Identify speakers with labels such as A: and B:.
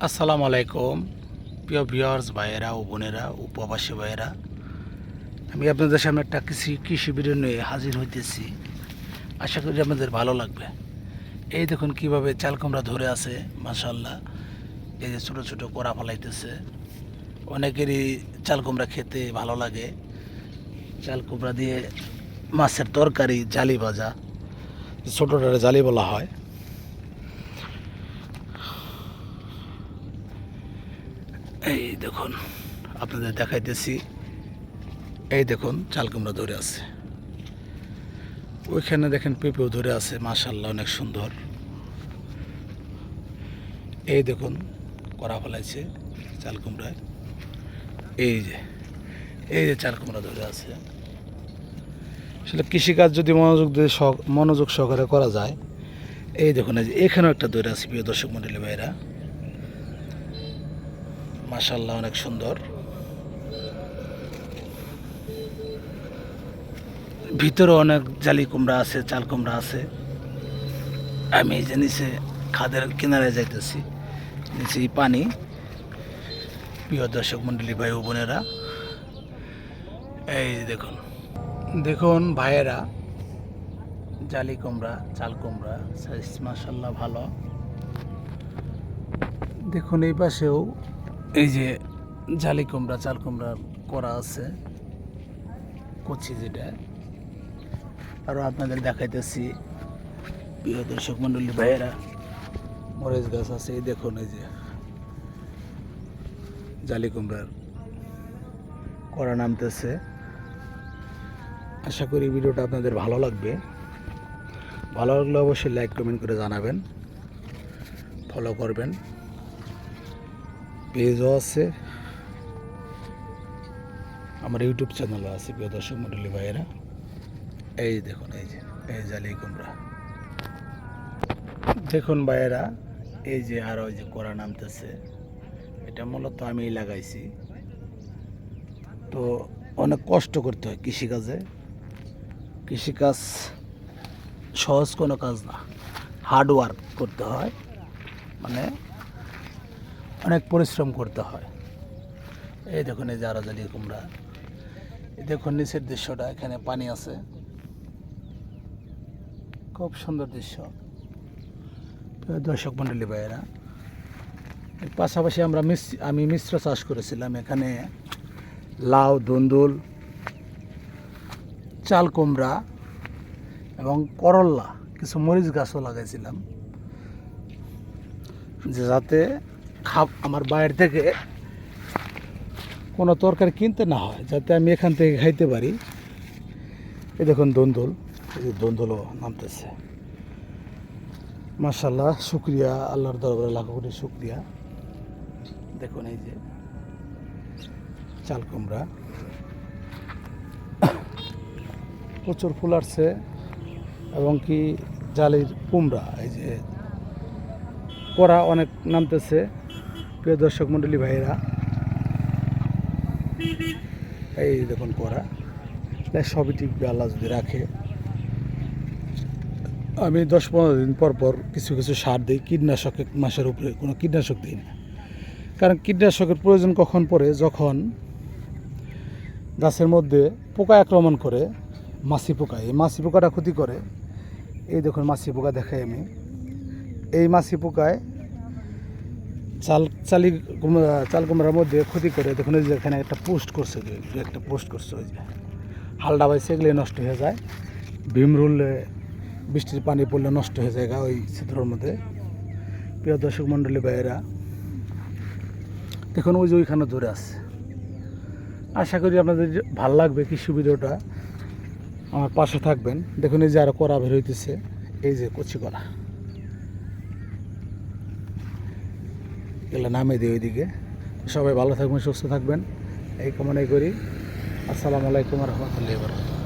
A: আসসালামু আলাইকুম প্রিয় ভিউয়ার্স ভাইয়েরা ও বোনেরা উপবাসী ভাইয়েরা, আমি আপনাদের সামনে একটা কৃষি ভিডিও নিয়ে হাজির হইতেছি। আশা করি আপনাদের ভালো লাগবে। এই দেখুন কিভাবে চাল কুমড়া ধরে আছে, মাশাআল্লাহ। এই যে ছোটো ছোটো কোড়া ফলাইতেছে। অনেকেরই চাল কুমড়া খেতে ভালো লাগে। চাল কুমড়া দিয়ে মাছের তরকারি, জালি ভাজা, ছোটোটারে জালি বলা হয়। এই দেখুন আপনাদের দেখাইতেছি। এই দেখুন চাল কুমড়া ধরে আছে। ওইখানে দেখেন পেঁপেও ধরে আছে, মাশাআল্লাহ অনেক সুন্দর। এই দেখুন করা ফেলাইছে চাল কুমড়ায়। এই যে চাল কুমড়া ধরে আছে। আসলে কৃষিকাজ যদি মনোযোগ সহকারে করা যায়। এই দেখুন এই যে এখানেও একটা ধরে আছে, প্রিয় দর্শক মণ্ডলী ভাইরা, মাশাআল্লাহ অনেক সুন্দর। ভিতরে অনেক জালি কুমড়া আছে, চাল কুমড়া আছে। আমি এই যে নিচে খাদের কিনারে যাইতেছি, নিচেই পানি। প্রিয় দর্শক মণ্ডলী ভাই ও বোনেরা, এই দেখুন দেখুন ভাইয়েরা, জালি কুমড়া, চাল কুমড়া সাইজ মাশাআল্লাহ ভালো। দেখুন এই পাশেও এই যে জালি কুমড়া, চাল কুমড়া করা আছে, কচি যেটা। আরও আপনাদের দেখাইতেছি প্রিয় দর্শক মণ্ডলী ভাইয়েরা, মরিচ গাছ আছে। এই দেখুন এই যে জালি কুমড়ার কড়া নামতেছে। আশা করি ভিডিওটা আপনাদের ভালো লাগবে। ভালো লাগলে অবশ্যই লাইক কমেন্ট করে জানাবেন, ফলো করবেন। পেজও আছে, আমার ইউটিউব চ্যানেলও আছে প্রিয় দর্শক মণ্ডলী ভাইয়েরা। এই দেখুন এই জালি কুমড়া দেখুন ভাইয়েরা, এই যে আরও এই যে কড়া নামতেছে। এটা মূলত আমি লাগাইছি। তো অনেক কষ্ট করতে হয় কৃষিকাজে। কৃষিকাজ সহজ কোনো কাজ না, হার্ড ওয়ার্ক করতে হয়, মানে অনেক পরিশ্রম করতে হয়। এই দেখুন এই যে আরো জালি কুমড়া। এই দেখুন নিচের দৃশ্যটা, এখানে পানি আছে, খুব সুন্দর দৃশ্য দর্শক মণ্ডলী ভাইয়েরা। এর পাশাপাশি আমি মিশ্র চাষ করেছিলাম। এখানে লাউ, ধুন্দুল, চাল কুমড়া এবং করল্লা, কিছু মরিচ গাছও লাগাইছিলাম, যে যাতে আমার বাইরে থেকে কোনো তরকারি কিনতে না হয়, যাতে আমি এখান থেকে খাইতে পারি। এই দেখুন ধুন্দুল, এই যে ধুন্দুলও নামতেছে। মাশাআল্লাহ, শুক্রিয়া, আল্লাহর দরবারে লাখো কোটি শুক্রিয়া। দেখুন এই যে চাল কুমড়া, প্রচুর ফুল আসছে। এবং কি জালির কুমড়া, এই যে কড়া অনেক নামতেছে প্রিয় দর্শক মণ্ডলী ভাইয়েরা। এই দেখুন কড়া, সবই টিকবে আল্লাহ যদি রাখে। আমি 10-15 দিন পর পর কিছু কিছু সার দিই। কীটনাশক মাসের উপরে কোনো কীটনাশক দিই না, কারণ কীটনাশকের প্রয়োজন কখন পড়ে, যখন গাছের মধ্যে পোকা আক্রমণ করে, মাছি পোকা। এই মাছি পোকাটা ক্ষতি করে। এই দেখুন মাছি পোকা দেখাই আমি। এই মাছি পোকায় চাল কুমড়ার মধ্যে ক্ষতি করে। দেখুন এই যে এখানে একটা পোস্ট করছে, একটা পোস্ট করছে, ওই যে হালডা বাইছে, এগুলো নষ্ট হয়ে যায়। ভীম রুললে, বৃষ্টির পানি পড়লে নষ্ট হয়ে যায় ওই ছিদ্রর মধ্যে। প্রিয় দর্শক মণ্ডলী ভাইয়েরা, দেখুন ওই যে ওইখানে ধরে আছে। আশা করি আপনাদের ভালো লাগবে কৃষি ভিডিওটা, আমার পাশে থাকবেন। দেখুন এই যে আরো কড়া বের হইতেছে, এই যে কচি কড়া, এগুলো নামে দিই ওইদিকে। সবাই ভালো থাকবেন, সুস্থ থাকবেন, এই কামনাই করি। আসসালামু আলাইকুম ওয়া রাহমাতুল্লাহি ওয়া বারাকাতুহু।